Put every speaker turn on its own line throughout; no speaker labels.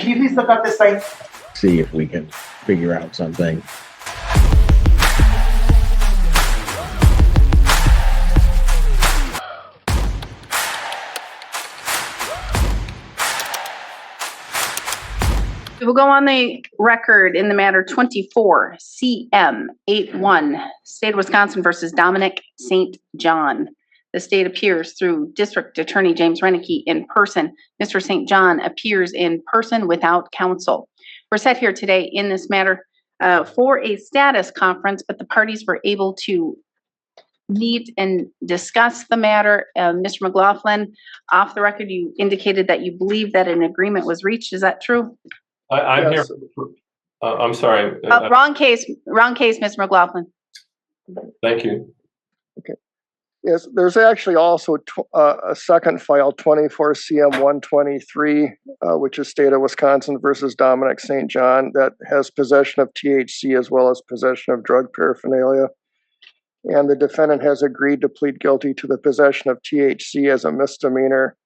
can you please look up this site?
See if we can figure out something.
We'll go on the record in the matter 24 CM 81, State of Wisconsin versus Dominic St. John. The state appears through District Attorney James Renicky in person. Mr. St. John appears in person without counsel. We're set here today in this matter for a status conference, but the parties were able to meet and discuss the matter. Mr. McLaughlin, off the record, you indicated that you believe that an agreement was reached. Is that true?
I'm
Yes.
here. I'm sorry.
Wrong case, Mr. McLaughlin.
Thank you.
Yes, there's actually also a second file, 24 CM 123, which is State of Wisconsin versus Dominic St. John, that has possession of THC as well as possession of drug paraphernalia. And the defendant has agreed to plead guilty to the possession of THC as a misdemeanor.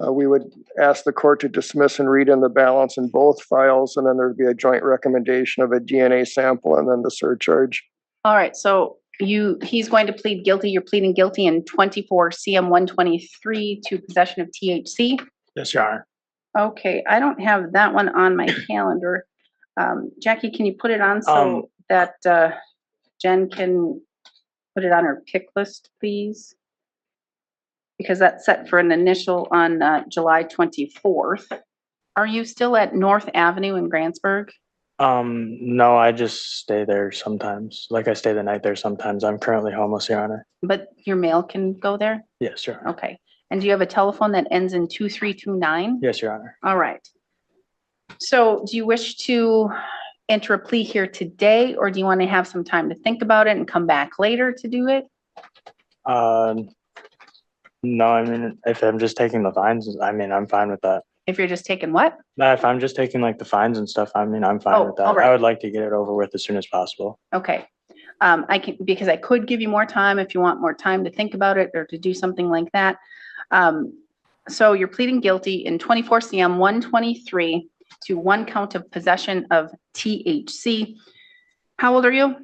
We would ask the court to dismiss and read in the balance in both files, and then there'd be a joint recommendation of a DNA sample and then the surcharge.
All right, so he's going to plead guilty. You're pleading guilty in 24 CM 123 to possession of THC.
Yes, Your Honor.
Okay, I don't have that one on my calendar. Jackie, can you put it on so that Jen can put it on her pick list, please? Because that's set for an initial on July 24th. Are you still at North Avenue in Grantsburg?
No, I just stay there sometimes. Like I stay the night there sometimes. I'm currently homeless, Your Honor.
But your mail can go there?
Yes, Your Honor.
Okay. And do you have a telephone that ends in 2329?
Yes, Your Honor.
All right. So do you wish to enter a plea here today, or do you want to have some time to think about it and come back later to do it?
No, I mean, if I'm just taking the fines, I mean, I'm fine with that.
If you're just taking what?
If I'm just taking like the fines and stuff, I mean, I'm fine with that.
all right.
I would like to get it over with as soon as possible.
Okay. I can, because I could give you more time if you want more time to think about it or to do something like that. So you're pleading guilty in 24 CM 123 to one count of possession of THC. How old are you?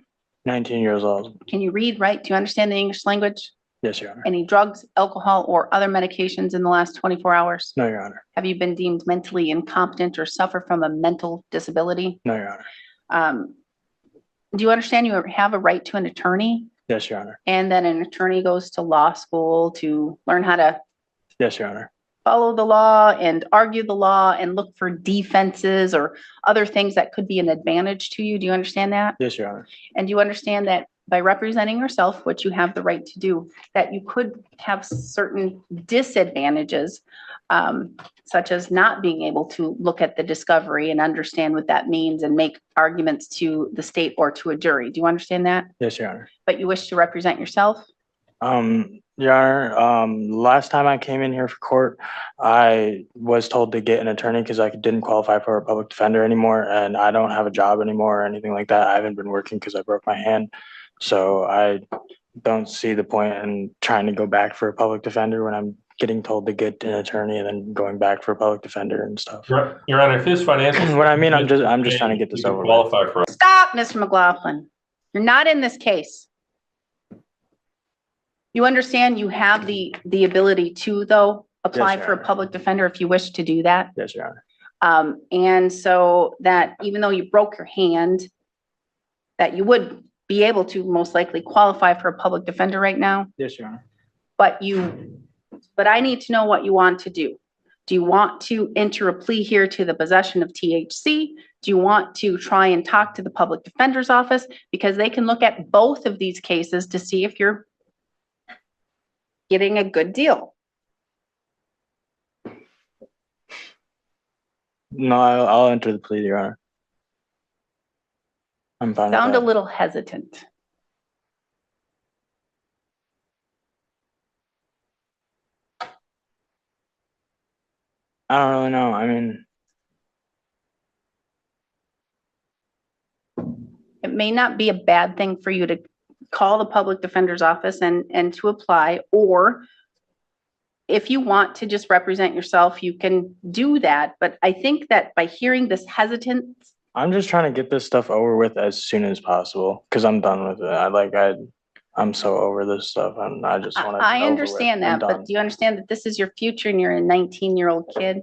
19 years old.
Can you read, write? Do you understand the English language?
Yes, Your Honor.
Any drugs, alcohol, or other medications in the last 24 hours?
No, Your Honor.
Have you been deemed mentally incompetent or suffer from a mental disability?
No, Your Honor.
Do you understand you have a right to an attorney?
Yes, Your Honor.
And then an attorney goes to law school to learn how to
Yes, Your Honor.
follow the law and argue the law and look for defenses or other things that could be an advantage to you. Do you understand that?
Yes, Your Honor.
And do you understand that by representing yourself, which you have the right to do, that you could have certain disadvantages, such as not being able to look at the discovery and understand what that means and make arguments to the state or to a jury? Do you understand that?
Yes, Your Honor.
But you wish to represent yourself?
Your Honor, last time I came in here for court, I was told to get an attorney because I didn't qualify for a public defender anymore, and I don't have a job anymore or anything like that. I haven't been working because I broke my hand. So I don't see the point in trying to go back for a public defender when I'm getting told to get an attorney and then going back for a public defender and stuff.
Your Honor, if his financial.
What I mean, I'm just trying to get this over with.
Qualify for.
Stop, Mr. McLaughlin. You're not in this case. You understand you have the ability to, though, apply
Yes,
for
Your
a public defender if you wish to do that.
Yes, Your Honor.
And so that even though you broke your hand, that you would be able to most likely qualify for a public defender right now.
Yes, Your Honor.
But I need to know what you want to do. Do you want to enter a plea here to the possession of THC? Do you want to try and talk to the public defender's office? Because they can look at both of these cases to see if you're getting a good deal.
No, I'll enter the plea, Your Honor. I'm fine with
Sound a
that.
little hesitant.
I don't really know. I mean,
It may not be a bad thing for you to call the public defender's office and to apply, or if you want to just represent yourself, you can do that. But I think that by hearing this hesitance,
I'm just trying to get this stuff over with as soon as possible because I'm done with it. I'm so over this stuff, and I just want to.
I understand that, but do you understand that this is your future and you're a 19-year-old kid?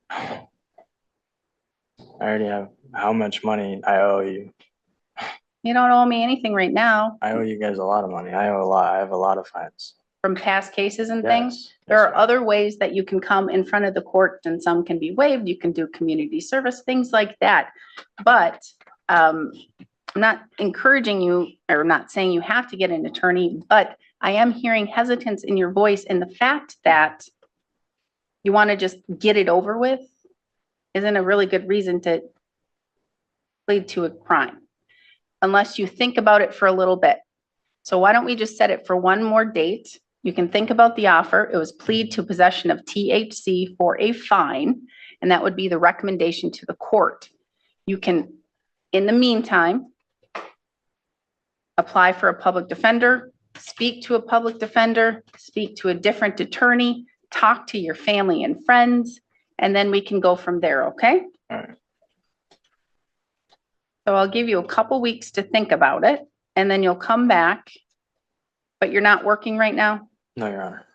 I already have how much money I owe you.
You don't owe me anything right now
I owe you guys a lot of money. I owe a lot. I have a lot of fines.
from past cases and
Yes.
things. There
Yes,
are other ways that you can come in front of the court, and some can be waived. You can do community service, things like that. But I'm not encouraging you or not saying you have to get an attorney, but I am hearing hesitance in your voice, and the fact that you want to just get it over with isn't a really good reason to plead to a crime unless you think about it for a little bit. So why don't we just set it for one more date? You can think about the offer. It was plead to possession of THC for a fine, and that would be the recommendation to the court. You can, in the meantime, apply for a public defender, speak to a public defender, speak to a different attorney, talk to your family and friends, and then we can go from there, okay?
All right.
So I'll give you a couple weeks to think about it, and then you'll come back. But you're not working right now?
No, Your Honor.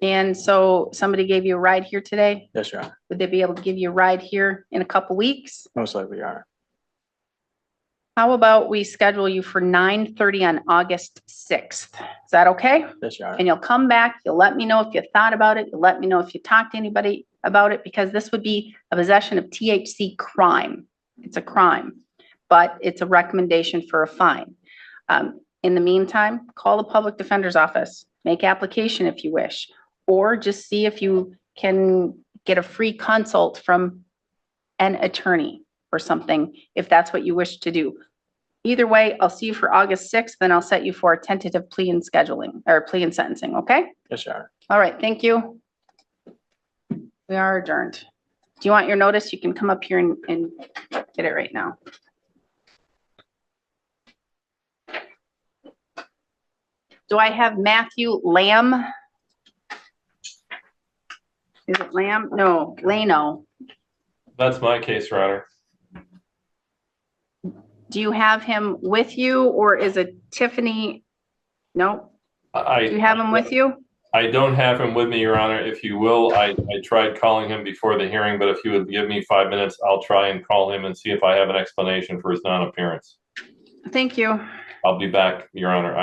And so somebody gave you a ride here today?
Yes, Your Honor.
Would they be able to give you a ride here in a couple weeks?
Most likely, Your Honor.
How about we schedule you for 9:30 on August 6th? Is that okay?
Yes, Your Honor.
And you'll come back, you'll let me know if you thought about it, you'll let me know if you talked to anybody about it, because this would be a possession of THC crime. It's a crime, but it's a recommendation for a fine. In the meantime, call the public defender's office, make application if you wish, or just see if you can get a free consult from an attorney or something, if that's what you wish to do. Either way, I'll see you for August 6th, then I'll set you for a tentative plea and scheduling, or plea and sentencing, okay?
Yes, Your Honor.
All right, thank you. We are adjourned. Do you want your notice? You can come up here and get it right now. Do I have Matthew Lamb? Is it Lamb? No, Leno.
That's my case, Your Honor.
Do you have him with you, or is it Tiffany? No, do you have him with you?
I don't have him with me, Your Honor. If you will, I tried calling him before the hearing, but if you would give me 5 minutes, I'll try and call him and see if I have an explanation for his non-appearance.
Thank you.
I'll be back, Your Honor.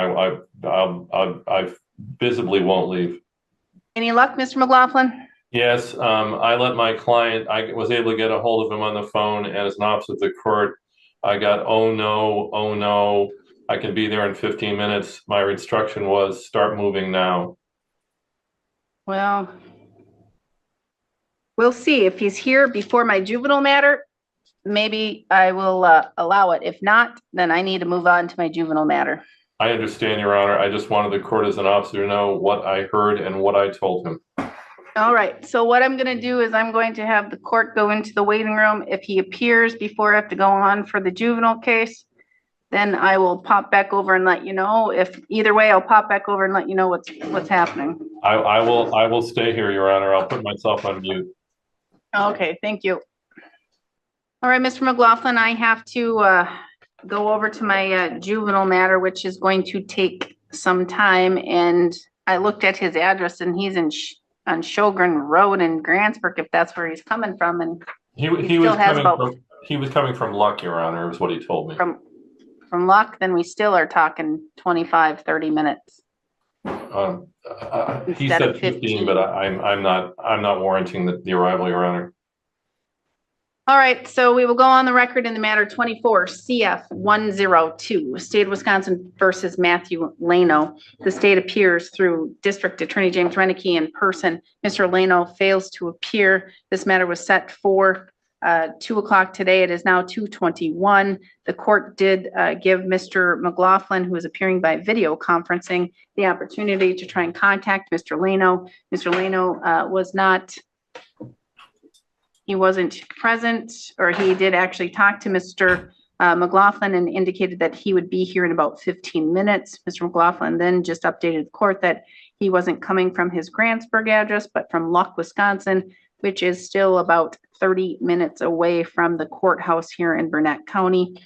I visibly won't leave.
Any luck, Mr. McLaughlin?
Yes, I let my client, I was able to get a hold of him on the phone, and as an officer of the court, I got, oh no, I can be there in 15 minutes. My instruction was start moving now.
Well, we'll see. If he's here before my juvenile matter, maybe I will allow it. If not, then I need to move on to my juvenile matter.
I understand, Your Honor. I just wanted the court as an officer to know what I heard and what I told him.
All right, so what I'm going to do is I'm going to have the court go into the waiting room. If he appears before I have to go on for the juvenile case, then I will pop back over and let you know. If either way, I'll pop back over and let you know what's happening.
I will stay here, Your Honor. I'll put myself on mute.
Okay, thank you. All right, Mr. McLaughlin, I have to go over to my juvenile matter, which is going to take some time. And I looked at his address, and he's on Shogren Road in Grantsburg, if that's where he's coming from. And
He was coming from Luck, Your Honor, is what he told me.
From Luck, then we still are talking 25, 30 minutes.
He
Instead
said
of
15, but I'm not warranting the arrival, Your Honor.
All right, so we will go on the record in the matter 24 CF 102, State of Wisconsin versus Matthew Leno. The state appears through District Attorney James Reneke in person. Mr. Leno fails to appear. This matter was set for 2 o'clock today. It is now 2:21. The court did give Mr. McLaughlin, who is appearing by video conferencing, the opportunity to try and contact Mr. Leno. Mr. Leno he wasn't present, or he did actually talk to Mr. McLaughlin and indicated that he would be here in about 15 minutes. Mr. McLaughlin then just updated the court that He wasn't coming from his Grantsburg address, but from Luck, Wisconsin, which is still about 30 minutes away from the courthouse here in Burnett County.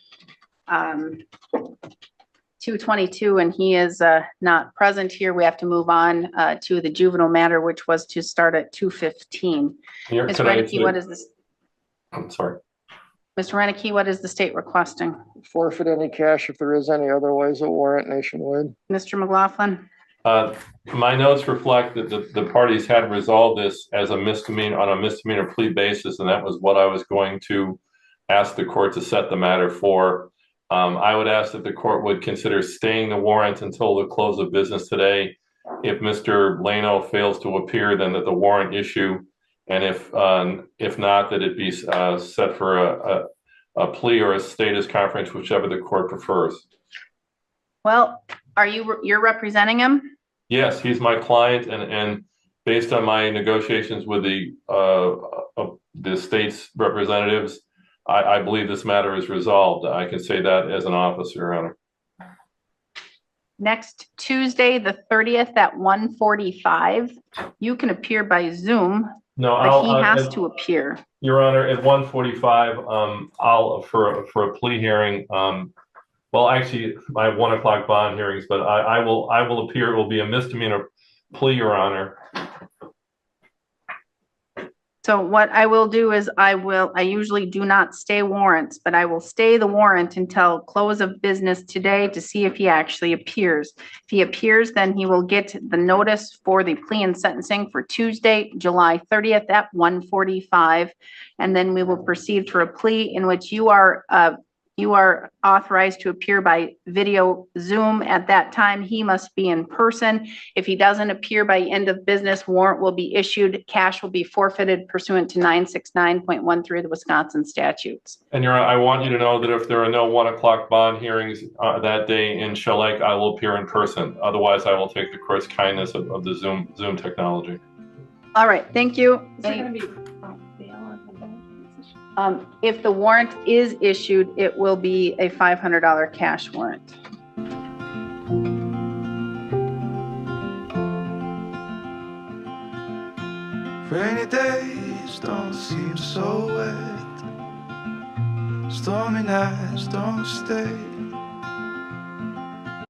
2:22, and he is not present here. We have to move on to the juvenile matter, which was to start at 2:15. Ms. Renicky, what is this?
I'm sorry.
Mr. Renicky, what is the state requesting?
Forfeit any cash if there is any, otherwise a warrant nationwide.
Mr. McLaughlin?
My notes reflect that the parties had resolved this as a misdemeanor on a misdemeanor plea basis, and that was what I was going to ask the court to set the matter for. I would ask that the court would consider staying the warrant until the close of business today. If Mr. Leno fails to appear, then that the warrant issue, and if not, that it be set for a plea or a status conference, whichever the court prefers.
Well, you're representing him?
Yes, he's my client, and based on my negotiations with the state's representatives, I believe this matter is resolved. I can say that as an officer, Your Honor.
Next Tuesday, the 30th at 1:45, you can appear by Zoom,
No,
but he has to appear.
Your Honor, at 1:45, I'll for a plea hearing. Well, actually, I have 1 o'clock bond hearings, but I will appear. It will be a misdemeanor plea, Your Honor.
So what I will do is I usually do not stay warrants, but I will stay the warrant until close of business today to see if he actually appears. If he appears, then he will get the notice for the plea and sentencing for Tuesday, July 30th at 1:45. And then we will proceed for a plea in which you are authorized to appear by video Zoom. At that time, he must be in person. If he doesn't appear by end of business, warrant will be issued. Cash will be forfeited pursuant to 969.13 of the Wisconsin statutes.
And Your Honor, I want you to know that if there are no 1 o'clock bond hearings that day in Shell Lake, I will appear in person. Otherwise, I will take the court's kindness of the Zoom technology.
All right, thank you. If the warrant is issued, it will be a $500 cash warrant.
Rainy days don't seem so wet. Stormy nights don't stay.